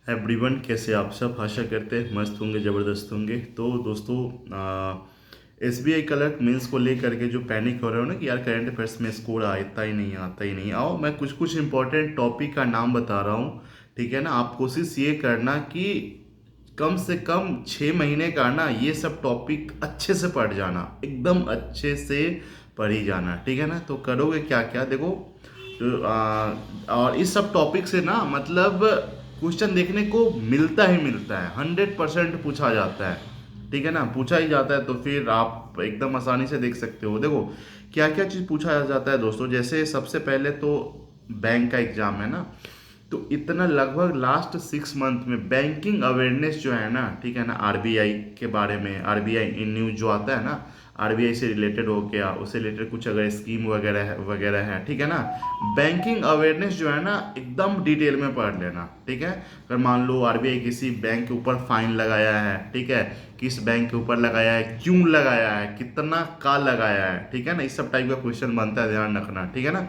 Everyone, कैसे आप सब? आशा करते हैं मस्त होंगे, ज़बरदस्त होंगे। तो दोस्तों, SBI क्लर्क मेंस को लेकर के जो पैनिक हो रहे हो ना कि यार करंट अफेयर्स में स्कोर आता ही नहीं, आता ही नहीं। आओ मैं कुछ कुछ इंपॉर्टेंट टॉपिक का नाम बता रहा हूँ, ठीक है ना। आप कोशिश ये करना कि कम से कम 6 महीने का ना ये सब टॉपिक अच्छे से पढ़ जाना, एकदम अच्छे से पढ़ी जाना, ठीक है ना। तो करोगे क्या क्या देखो। तो और इस सब टॉपिक से ना मतलब क्वेश्चन देखने को मिलता ही मिलता है, 100% पूछा जाता है, ठीक है ना। पूछा ही जाता है तो फिर आप एकदम आसानी से देख सकते हो। देखो क्या क्या चीज़ पूछा जाता है दोस्तों। जैसे सबसे पहले तो बैंक का एग्जाम है ना, तो इतना लगभग लास्ट 6 मंथ में बैंकिंग अवेयरनेस जो है ना, ठीक है ना, आरबीआई के बारे में, आरबीआई इन न्यूज जो आता है ना, आरबीआई से रिलेटेड हो गया, उससे रिलेटेड कुछ अगर स्कीम वगैरह है, ठीक है ना। बैंकिंग अवेयरनेस जो है ना एकदम डिटेल में पढ़ लेना, ठीक है। अगर मान लो आरबीआई किसी बैंक के ऊपर फाइन लगाया है, ठीक है, किस बैंक के ऊपर लगाया है, क्यों लगाया है, कितना का लगाया है, ठीक है ना, इस सब टाइप का क्वेश्चन बनता है, ध्यान रखना, ठीक है ना।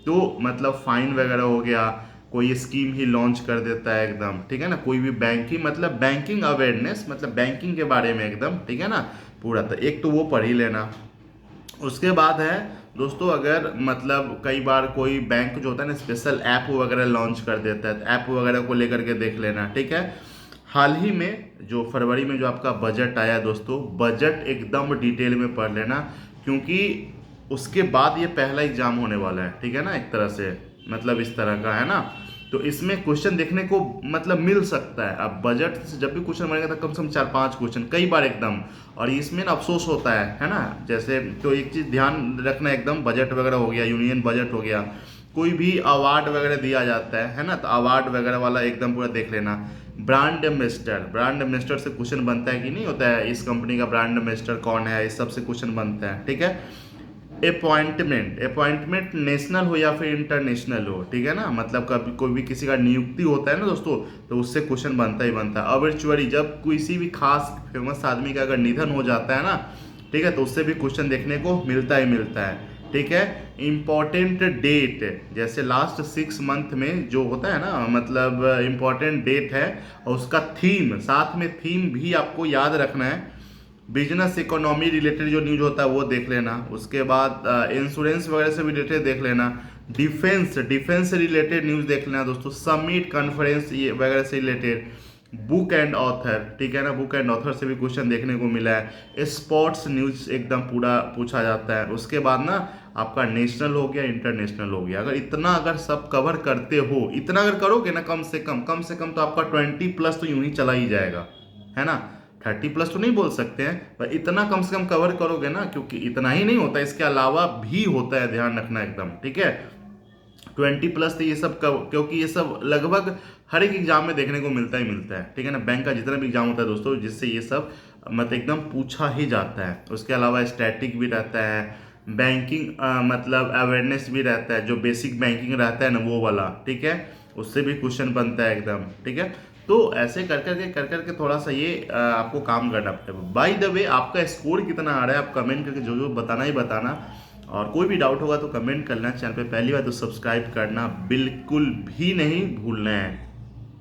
तो मतलब फाइन वगैरह हो गया, कोई स्कीम ही लॉन्च कर देता है एकदम, ठीक है ना, कोई भी बैंक ही, मतलब बैंकिंग अवेयरनेस मतलब बैंकिंग के बारे में एकदम, ठीक है ना, पूरा। तो एक तो वो पढ़ ही लेना। उसके बाद है दोस्तों, अगर मतलब कई बार कोई बैंक जो होता है ना स्पेशल ऐप वगैरह लॉन्च कर देता है, तो ऐप वगैरह को लेकर के देख लेना, ठीक है। हाल ही में जो फरवरी में जो आपका बजट आया दोस्तों, बजट एकदम डिटेल में पढ़ लेना, क्योंकि उसके बाद ये पहला एग्जाम होने वाला है, ठीक है ना, एक तरह से मतलब इस तरह का है ना। तो इसमें क्वेश्चन देखने को मतलब मिल सकता है। अब बजट से जब भी क्वेश्चन बनेगा तो कम से कम 4-5 क्वेश्चन कई बार एकदम। और इसमें ना अफसोस होता है ना। जैसे तो एक चीज़ ध्यान रखना, एकदम बजट वगैरह हो गया, यूनियन बजट हो गया, कोई भी अवार्ड वगैरह दिया जाता है ना, तो अवार्ड वगैरह वाला एकदम पूरा देख लेना। ब्रांड एम्बेसडर से क्वेश्चन बनता है कि नहीं होता है, इस कंपनी का ब्रांड एम्बेसडर कौन है, इस सब से क्वेश्चन बनता है, ठीक है। अपॉइंटमेंट नेशनल हो या फिर इंटरनेशनल हो, ठीक है ना, मतलब कभी कोई भी किसी का नियुक्ति होता है ना दोस्तों, तो उससे क्वेश्चन बनता ही बनता है। ऑब्चुअरी जब किसी भी खास फेमस आदमी का अगर निधन हो जाता है ना, ठीक है, तो उससे भी क्वेश्चन देखने को मिलता ही मिलता है, ठीक है। इंपॉर्टेंट डेट, जैसे लास्ट 6 मंथ में जो होता है ना, मतलब इंपॉर्टेंट डेट है, और उसका थीम, साथ में थीम भी आपको याद रखना है। बिजनेस इकोनॉमी रिलेटेड जो न्यूज होता है वो देख लेना। उसके बाद इंश्योरेंस वगैरह से भी रिलेटेड देख लेना। डिफेंस से रिलेटेड न्यूज देख लेना दोस्तों। समिट कॉन्फ्रेंस ये वगैरह से रिलेटेड। बुक एंड ऑथर, ठीक है ना, बुक एंड ऑथर से भी क्वेश्चन देखने को मिला है। स्पोर्ट्स न्यूज एकदम पूरा पूछा जाता है। उसके बाद ना आपका नेशनल हो गया, इंटरनेशनल हो गया। अगर सब कवर करते हो, इतना अगर करोगे ना, कम से कम तो आपका 20+ तो यूं ही चला ही जाएगा, है ना। 30+ तो नहीं बोल सकते हैं, पर इतना कम से कम कवर करोगे ना, क्योंकि इतना ही नहीं होता, इसके अलावा भी होता है, ध्यान रखना एकदम, ठीक है। 20+ तो ये सब क्योंकि ये सब लगभग हर एक एग्जाम में देखने को मिलता ही मिलता है, ठीक है ना। बैंक का जितना भी एग्जाम होता है दोस्तों, जिससे ये सब मतलब एकदम पूछा ही जाता है। उसके अलावा स्टैटिक भी रहता है, बैंकिंग मतलब अवेयरनेस भी रहता है, जो बेसिक बैंकिंग रहता है ना वो वाला, ठीक है, उससे भी क्वेश्चन बनता है एकदम, ठीक है। तो ऐसे कर करके थोड़ा सा ये आपको काम करना पड़ेगा। बाय द वे, आपका स्कोर कितना आ रहा है आप कमेंट करके जो जो बताना ही बताना। और कोई भी डाउट होगा तो कमेंट करना। चैनल पे पहली बार तो सब्सक्राइब करना बिल्कुल भी नहीं भूलना है।